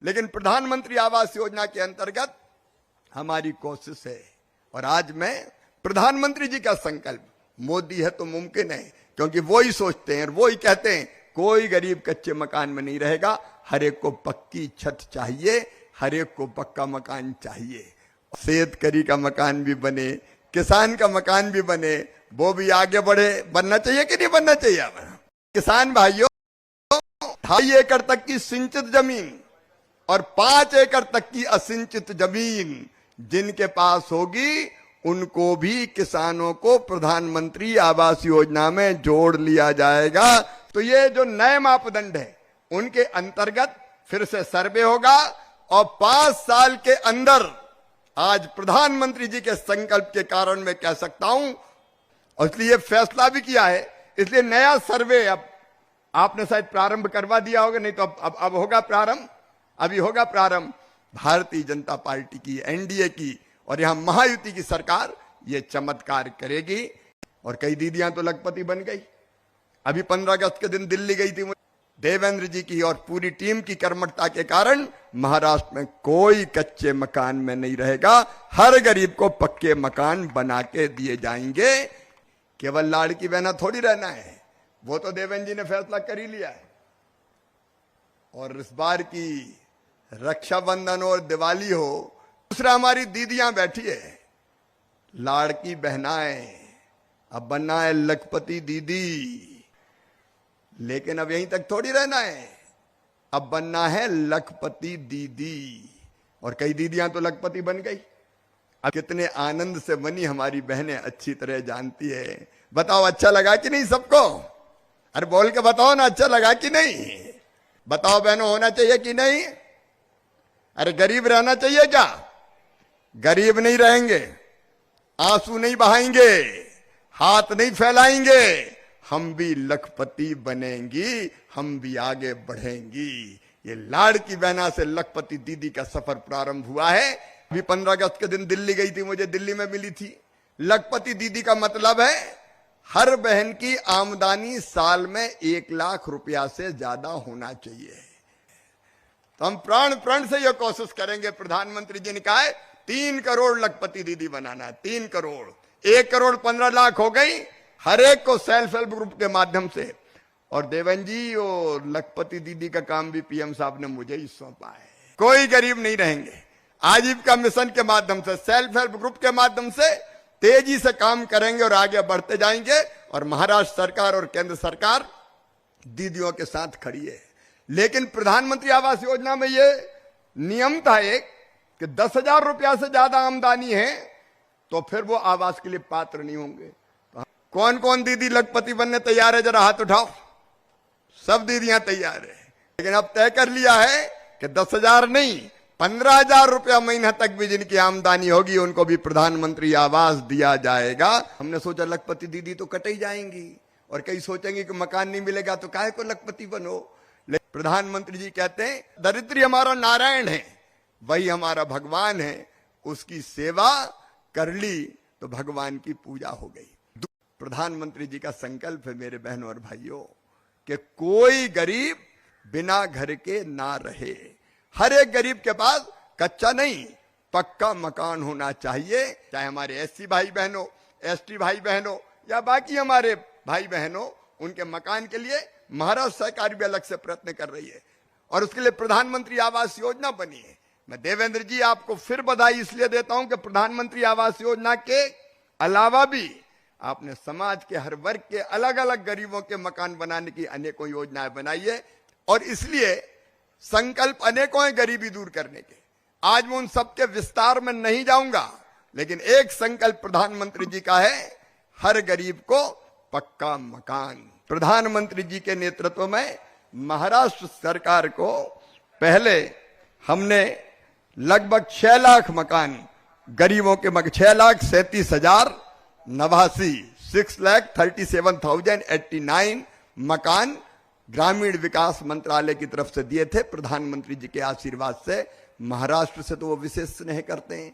लेकिन प्रधानमंत्री आवास योजना के अंतर्गत हमारी कोशिश है, और आज मैं प्रधानमंत्री जी का संकल्प, मोदी है तो मुमकिन है, क्योंकि वो ही सोचते हैं और वो ही कहते हैं कोई गरीब कच्चे मकान में नहीं रहेगा, हर एक को पक्की छत चाहिए, हर एक को पक्का मकान चाहिए। शेतकरी का मकान भी बने, किसान का मकान भी बने, वो भी आगे बढ़े। बनना चाहिए कि नहीं बनना चाहिए? किसान भाइयों, 2.5 एकड़ तक की सिंचित जमीन और 5 एकड़ तक की असिंचित जमीन जिनके पास होगी, उनको भी किसानों को प्रधानमंत्री आवास योजना में जोड़ लिया जाएगा। तो ये जो नए मापदंड है, उनके अंतर्गत फिर से सर्वे होगा और 5 साल के अंदर, आज प्रधानमंत्री जी के संकल्प के कारण मैं कह सकता हूं, और इसलिए फैसला भी किया है, इसलिए नया सर्वे अब आपने शायद प्रारंभ करवा दिया होगा, नहीं तो अब होगा प्रारंभ, अभी होगा प्रारंभ। भारतीय जनता पार्टी की, एनडीए की और यहां महायुति की सरकार ये चमत्कार करेगी। और कई दीदियां तो लखपति बन गई। अभी 15 अगस्त के दिन दिल्ली गई थी, देवेंद्र जी की और पूरी टीम की कर्मठता के कारण महाराष्ट्र में कोई कच्चे मकान में नहीं रहेगा, हर गरीब को पक्के मकान बना के दिए जाएंगे। केवल लाड़की बहना थोड़ी रहना है, वो तो देवेंद्र जी ने फैसला कर ही लिया है। और इस बार की रक्षाबंधन और दिवाली हो, दूसरा हमारी दीदियां बैठी है, लाड़की बहनाएं, अब बनना है लखपति दीदी। लेकिन अब यहीं तक थोड़ी रहना है, अब बनना है लखपति दीदी। और कई दीदियां तो लखपति बन गई। अब कितने आनंद से बनी हमारी बहनें अच्छी तरह जानती है। बताओ अच्छा लगा कि नहीं सबको? अरे बोल के बताओ ना, अच्छा लगा कि नहीं? बताओ बहनों, होना चाहिए कि नहीं? अरे गरीब रहना चाहिए क्या? गरीब नहीं रहेंगे, आंसू नहीं बहाएंगे, हाथ नहीं फैलाएंगे, हम भी लखपति बनेंगी, हम भी आगे बढ़ेंगी। ये लाड़की बहना से लखपति दीदी का सफर प्रारंभ हुआ है। अभी 15 अगस्त के दिन दिल्ली गई थी, मुझे दिल्ली में मिली थी। लखपति दीदी का मतलब है हर बहन की आमदनी साल में 1 लाख रुपया से ज्यादा होना चाहिए। तो हम प्राण प्राण से यह कोशिश करेंगे। प्रधानमंत्री जी ने कहा है 3 करोड़ लखपति दीदी बनाना है, 3 करोड़। 1 करोड़ 15 लाख हो गई, हर एक को सेल्फ हेल्प ग्रुप के माध्यम से। और देवेंद्र जी, और लखपति दीदी का काम भी पीएम साहब ने मुझे ही सौंपा है। कोई गरीब नहीं रहेंगे। आजीविका मिशन के माध्यम से, सेल्फ हेल्प ग्रुप के माध्यम से तेजी से काम करेंगे और आगे बढ़ते जाएंगे। और महाराष्ट्र सरकार और केंद्र सरकार दीदियों के साथ खड़ी है। लेकिन प्रधानमंत्री आवास योजना में यह नियम था एक कि 10,000 रुपया से ज्यादा आमदनी है तो फिर वो आवास के लिए पात्र नहीं होंगे। तो कौन कौन दीदी लखपति बनने तैयार है? जरा हाथ उठाओ। सब दीदियां तैयार है। लेकिन अब तय कर लिया है कि 10,000 नहीं, 15,000 रुपया महीना तक भी जिनकी आमदनी होगी उनको भी प्रधानमंत्री आवास दिया जाएगा। हमने सोचा लखपति दीदी तो कट ही जाएंगी, और कई सोचेंगे कि मकान नहीं मिलेगा तो काहे को लखपति बनो। लेकिन प्रधानमंत्री जी कहते हैं दरिद्री हमारा नारायण है, वही हमारा भगवान है, उसकी सेवा कर ली तो भगवान की पूजा हो गई। प्रधानमंत्री जी का संकल्प है मेरे बहनों और भाइयों कि कोई गरीब बिना घर के ना रहे। हर एक गरीब के पास कच्चा नहीं, पक्का मकान होना चाहिए। चाहे हमारे एससी भाई बहनों, एसटी भाई बहनों या बाकी हमारे भाई बहनों, उनके मकान के लिए महाराष्ट्र सरकार भी अलग से प्रयत्न कर रही है और उसके लिए प्रधानमंत्री आवास योजना बनी है। मैं देवेंद्र जी आपको फिर बधाई इसलिए देता हूं कि प्रधानमंत्री आवास योजना के अलावा भी आपने समाज के हर वर्ग के अलग अलग गरीबों के मकान बनाने की अनेकों योजनाएं बनाई है। और इसलिए संकल्प अनेकों हैं गरीबी दूर करने के। आज मैं उन सबके विस्तार में नहीं जाऊंगा, लेकिन एक संकल्प प्रधानमंत्री जी का है, हर गरीब को पक्का मकान। प्रधानमंत्री जी के नेतृत्व में महाराष्ट्र सरकार को पहले हमने लगभग 6 लाख मकान गरीबों के 6,37,089 6,37,089 मकान ग्रामीण विकास मंत्रालय की तरफ से दिए थे। प्रधानमंत्री जी के आशीर्वाद से, महाराष्ट्र से तो वो विशेष स्नेह करते हैं।